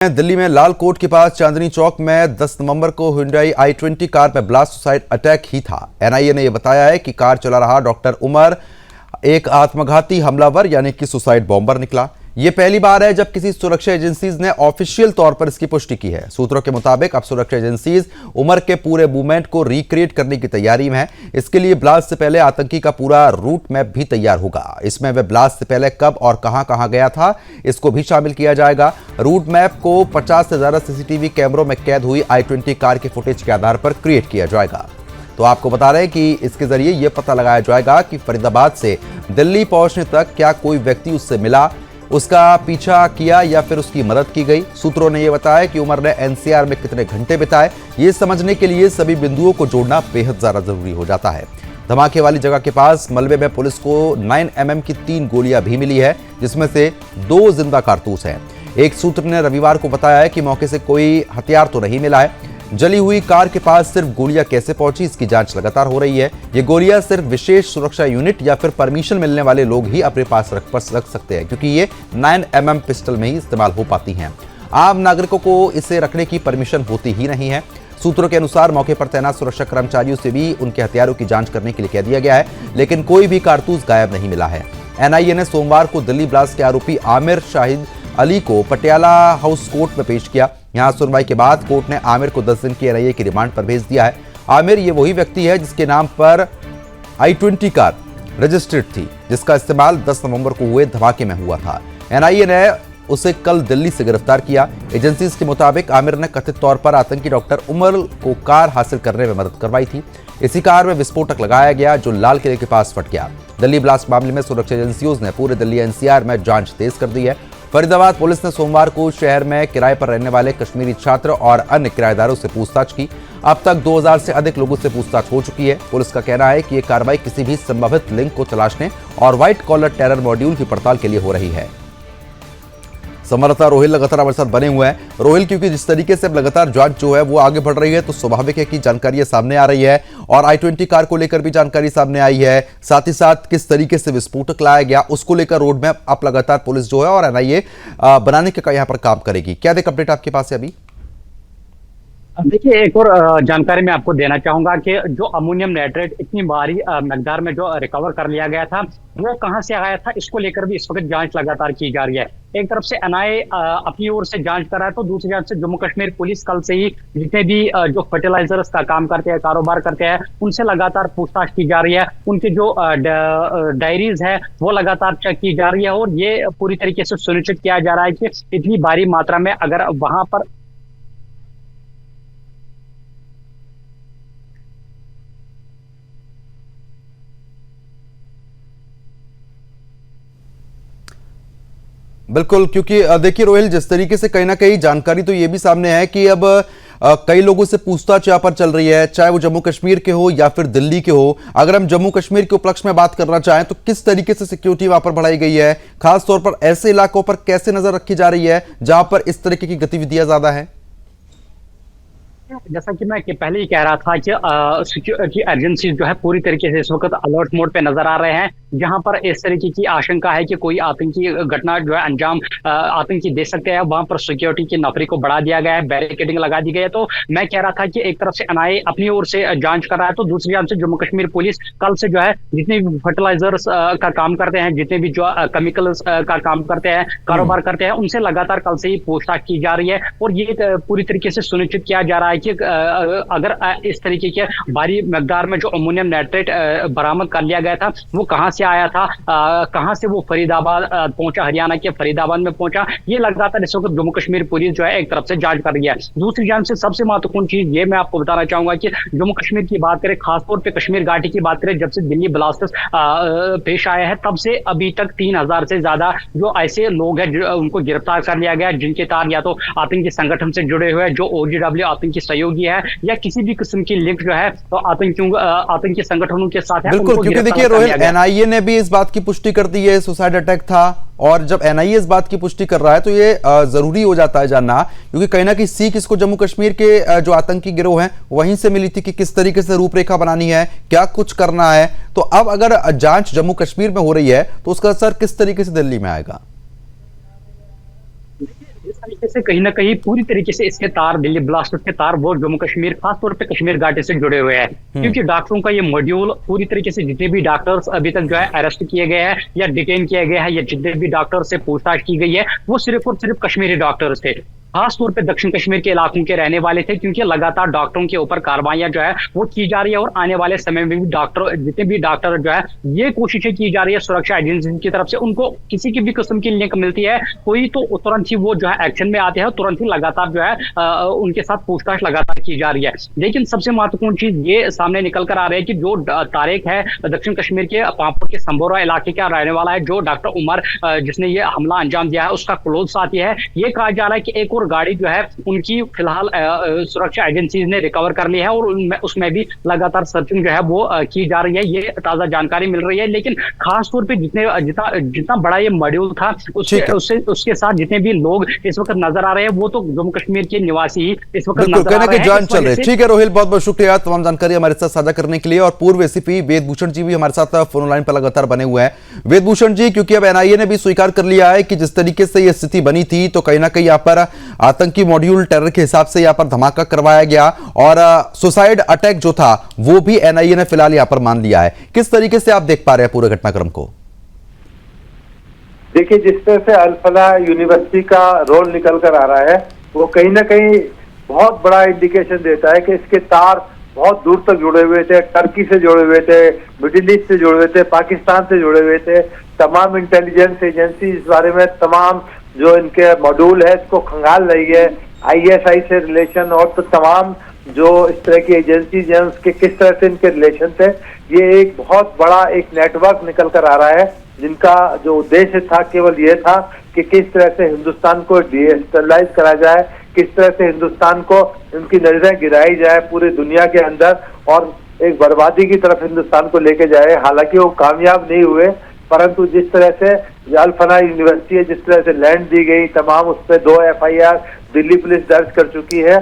दिल्ली में लाल कोट के पास चांदनी चौक में 10 नवंबर को Hyundai i20 कार में ब्लास्ट सुसाइड अटैक ही था। एनआईए ने यह बताया है कि कार चला रहा डॉक्टर उमर एक आत्मघाती हमलावर यानी कि सुसाइड बॉम्बर निकला। यह पहली बार है जब किसी सुरक्षा एजेंसीज ने ऑफिशियल तौर पर इसकी पुष्टि की है। सूत्रों के मुताबिक अब सुरक्षा एजेंसीज उमर के पूरे मूवमेंट को रिक्रिएट करने की तैयारी में है। इसके लिए ब्लास्ट से पहले आतंकी का पूरा रूट मैप भी तैयार होगा। इसमें वह ब्लास्ट से पहले कब और कहां गया था इसको भी शामिल किया जाएगा। रूट मैप को 50 से ज्यादा सीसीटीवी कैमरों में कैद हुई i20 कार के फुटेज के आधार पर क्रिएट किया जाएगा। तो आपको बता रहे हैं कि इसके जरिए यह पता लगाया जाएगा कि फरीदाबाद से दिल्ली पहुंचने तक क्या कोई व्यक्ति उससे मिला, उसका पीछा किया या फिर उसकी मदद की गई। सूत्रों ने यह बताया कि उमर ने एनसीआर में कितने घंटे बिताए, ये समझने के लिए सभी बिंदुओं को जोड़ना बेहद ज्यादा जरूरी हो जाता है। धमाके वाली जगह के पास मलबे में पुलिस को 9mm की 3 गोलियां भी मिली है, जिसमें से 2 जिंदा कारतूस हैं। एक सूत्र ने रविवार को बताया है कि मौके से कोई हथियार तो नहीं मिला है। जली हुई कार के पास सिर्फ गोलियां कैसे पहुंची इसकी जांच लगातार हो रही है। ये गोलियां सिर्फ विशेष सुरक्षा यूनिट या फिर परमिशन मिलने वाले लोग ही अपने पास रख सकते हैं, क्योंकि ये 9mm पिस्टल में ही इस्तेमाल हो पाती हैं। आम नागरिकों को इसे रखने की परमिशन होती ही नहीं है। सूत्रों के अनुसार मौके पर तैनात सुरक्षा कर्मचारियों से भी उनके हथियारों की जांच करने के लिए कह दिया गया है, लेकिन कोई भी कारतूस गायब नहीं मिला है। एनआईए ने सोमवार को दिल्ली ब्लास्ट के आरोपी आमिर शाहिद अली को पटियाला हाउस कोर्ट में पेश किया। यहां सुनवाई के बाद कोर्ट ने आमिर को 10 दिन की एनआईए की रिमांड पर भेज दिया है। आमिर ये वही व्यक्ति है जिसके नाम पर i20 कार रजिस्टर्ड थी, जिसका इस्तेमाल 10 नवंबर को हुए धमाके में हुआ था। एनआईए ने उसे कल दिल्ली से गिरफ्तार किया। एजेंसीज के मुताबिक आमिर ने कथित तौर पर आतंकी डॉक्टर उमर को कार हासिल करने में मदद करवाई थी। इसी कार में विस्फोटक लगाया गया जो लाल किले के पास फट गया। दिल्ली ब्लास्ट मामले में सुरक्षा एजेंसियों ने पूरे दिल्ली एनसीआर में जांच तेज कर दी है। फरीदाबाद पुलिस ने सोमवार को शहर में किराए पर रहने वाले कश्मीरी छात्र और अन्य किराएदारों से पूछताछ की। अब तक 2000 से अधिक लोगों से पूछताछ हो चुकी है। पुलिस का कहना है कि यह कार्रवाई किसी भी संभावित लिंक को तलाशने और व्हाइट कॉलर टेरर मॉड्यूल की पड़ताल के लिए हो रही है। संवाददाता रोहिल लगातार हमारे साथ बने हुए हैं। रोहिल, क्योंकि जिस तरीके से अब लगातार जांच जो है वो आगे बढ़ रही है, तो स्वाभाविक है कि जानकारी सामने आ रही है और i20 कार को लेकर भी जानकारी सामने आई है। साथ ही साथ किस तरीके से विस्फोटक लाया गया उसको लेकर रोड मैप आप लगातार पुलिस जो है और एनआईए बनाने के यहाँ पर काम करेगी। क्या देख अपडेट आपके पास है अभी? देखिए, एक और जानकारी मैं आपको देना चाहूंगा कि जो अमोनियम नाइट्रेट इतनी भारी मकदार में जो रिकवर कर लिया गया था वो कहां से आया था, इसको लेकर भी इस वक्त जांच लगातार की जा रही है। एक तरफ से एनआईए अपनी ओर से जांच कर रहा है, तो दूसरी तरफ से जम्मू कश्मीर पुलिस कल से ही जितने भी जो फर्टिलाइजर्स का काम करते हैं, कारोबार करते हैं, उनसे लगातार पूछताछ की जा रही है। उनकी जो डायरीज है वो लगातार चेक की जा रही है और ये पूरी तरीके से सुनिश्चित किया जा रहा है कि इतनी भारी मात्रा में अगर वहां पर बिल्कुल, क्योंकि देखिए रोहिल, जिस तरीके से कहीं ना कहीं जानकारी तो ये भी सामने है कि अब कई लोगों से पूछताछ यहाँ पर चल रही है, चाहे वो जम्मू कश्मीर के हो या फिर दिल्ली के हो। अगर हम जम्मू कश्मीर के उपलक्ष्य में बात करना चाहें तो किस तरीके से सिक्योरिटी वहां पर बढ़ाई गई है, खासतौर पर ऐसे इलाकों पर कैसे नजर रखी जा रही है जहां पर इस तरीके की गतिविधियां ज्यादा है? जैसा कि मैं पहले ही कह रहा था कि सिक्योरिटी एजेंसी जो है पूरी तरीके से इस वक्त अलर्ट मोड पे नजर आ रहे हैं। जहां पर इस तरीके की आशंका है कि कोई आतंकी घटना जो है अंजाम आतंकी दे सकते हैं, वहां पर सिक्योरिटी की नफरी को बढ़ा दिया गया है, बैरिकेडिंग लगा दी गई है। तो मैं कह रहा था कि एक तरफ से एनआईए अपनी ओर से जांच कर रहा है, तो दूसरी तरफ से जम्मू कश्मीर पुलिस कल से जो है जितने भी फर्टिलाइजर्स का काम करते हैं, जितने भी जो केमिकल्स का काम करते हैं, कारोबार करते हैं, उनसे लगातार कल से ही पूछताछ की जा रही है। और ये पूरी तरीके से सुनिश्चित किया जा रहा है कि अगर इस तरीके के भारी मकदार में जो अमोनियम नाइट्रेट बरामद कर लिया गया था वो कहां से आया था, कहां से वो फरीदाबाद पहुंचा, हरियाणा के फरीदाबाद में पहुंचा, ये लगातार इस वक्त जम्मू कश्मीर पुलिस जो है एक तरफ से जांच कर रही है। दूसरी जानब से सबसे महत्वपूर्ण चीज ये मैं आपको बताना चाहूंगा कि जम्मू कश्मीर की बात करें, खासतौर पर कश्मीर घाटी की बात करें, जब से दिल्ली ब्लास्टर्स पेश आया है तब से अभी तक 3000 से ज्यादा जो ऐसे लोग हैं उनको गिरफ्तार कर लिया गया, जिनके तार या तो आतंकी संगठन से जुड़े हुए, जो OGW आतंकी सहयोगी है, या किसी भी किस्म की लिंक जो है तो आतंकी संगठनों के साथ है। बिल्कुल, क्योंकि देखिए रोहिल, एनआईए ने भी इस बात की पुष्टि कर दी है सुसाइड अटैक था, और जब एनआईए इस बात की पुष्टि कर रहा है तो ये जरूरी हो जाता है जानना, क्योंकि कहीं ना कहीं सीख इसको जम्मू कश्मीर के जो आतंकी गिरोह हैं वहीं से मिली थी कि किस तरीके से रूपरेखा बनानी है, क्या कुछ करना है। तो अब अगर जांच जम्मू कश्मीर में हो रही है तो उसका असर किस तरीके से दिल्ली में आएगा? तरीके से कहीं न कहीं पूरी तरीके से इसके तार दिल्ली ब्लास्टर्स के तार वो जम्मू कश्मीर खास तौर पे कश्मीर घाटी से जुड़े हुए हैं। क्योंकि डॉक्टरों का ये मॉड्यूल पूरी तरीके से जितने भी डॉक्टर्स अभी तक जो है अरेस्ट किए गए हैं या डिटेन किए गए हैं या जितने भी डॉक्टर से पूछताछ की गई है, वो सिर्फ और सिर्फ कश्मीरी डॉक्टर्स थे। खास तौर पे दक्षिण कश्मीर के इलाकों के रहने वाले थे, क्योंकि लगातार डॉक्टरों के ऊपर कार्रवाइयां जो है वो की जा रही है और आने वाले समय में भी डॉक्टर जितने भी डॉक्टर जो है ये कोशिशें की जा रही है सुरक्षा एजेंसी की तरफ से, उनको किसी की भी किस्म की लिंक मिलती है कोई तो तुरंत ही वो जो है एक्शन में आते हैं, तुरंत ही लगातार जो है उनके साथ पूछताछ लगातार की जा रही है। लेकिन सबसे महत्वपूर्ण चीज ये सामने निकल कर आ रही है कि जो तारिक है दक्षिण कश्मीर के पांपोर के संबोरा इलाके का रहने वाला है, जो डॉक्टर उमर जिसने ये हमला अंजाम दिया है उसका क्लोज साथी है। ये कहा जा रहा है कि एक और गाड़ी जो है उनकी फिलहाल सुरक्षा एजेंसी ने रिकवर कर ली है और उसमें भी लगातार सर्चिंग जो है वो की जा रही है। ये ताजा जानकारी मिल रही है। लेकिन खास तौर पे जितना बड़ा ये मॉड्यूल था उसके साथ जितने भी लोग इस वक्त नजर आ रहे हैं वो तो जम्मू कश्मीर के निवासी ही इस वक्त नजर आ रहे हैं। जान चल रही है। ठीक है रोहिल, बहुत बहुत शुक्रिया तमाम जानकारी हमारे साथ साझा करने के लिए। और पूर्व एसीपी वेदभूषण जी भी हमारे साथ फोन लाइन पर लगातार बने हुए हैं। वेदभूषण जी, क्योंकि अब एनआईए ने भी स्वीकार कर लिया है कि जिस तरीके से यह स्थिति बनी थी तो कहीं ना कहीं यहाँ पर आतंकी मॉड्यूल टेरर के हिसाब से यहाँ पर धमाका करवाया गया और सुसाइड अटैक जो था वो भी एनआईए ने फिलहाल यहाँ पर मान लिया है। किस तरीके से आप देख पा रहे हैं पूरे घटनाक्रम को? देखिए, जिस तरह से अल फलाह यूनिवर्सिटी का रोल निकल कर आ रहा है वो कहीं ना कहीं बहुत बड़ा इंडिकेशन देता है कि इसके तार बहुत दूर तक जुड़े हुए थे, टर्की से जुड़े हुए थे, मिडिल ईस्ट से जुड़े हुए थे, पाकिस्तान से जुड़े हुए थे। तमाम इंटेलिजेंस एजेंसी इस बारे में तमाम जो इनके मॉड्यूल है इसको खंगाल रही है। आईएसआई से रिलेशन और तो तमाम जो इस तरह की एजेंसीज हैं उसके किस तरह से इनके रिलेशन थे, ये एक बहुत बड़ा एक नेटवर्क निकल कर आ रहा है जिनका जो उद्देश्य था केवल ये था कि किस तरह से हिंदुस्तान को डिस्टेबलाइज करा जाए, किस तरह से हिंदुस्तान को उनकी नजरें गिराई जाए पूरी दुनिया के अंदर और एक बर्बादी की तरफ हिंदुस्तान को लेके जाए। हालांकि वो कामयाब नहीं हुए, परंतु जिस तरह से अल फलाह यूनिवर्सिटी है जिस तरह से लैंड दी गई, तमाम उस पर 2 FIR दिल्ली पुलिस दर्ज कर चुकी है।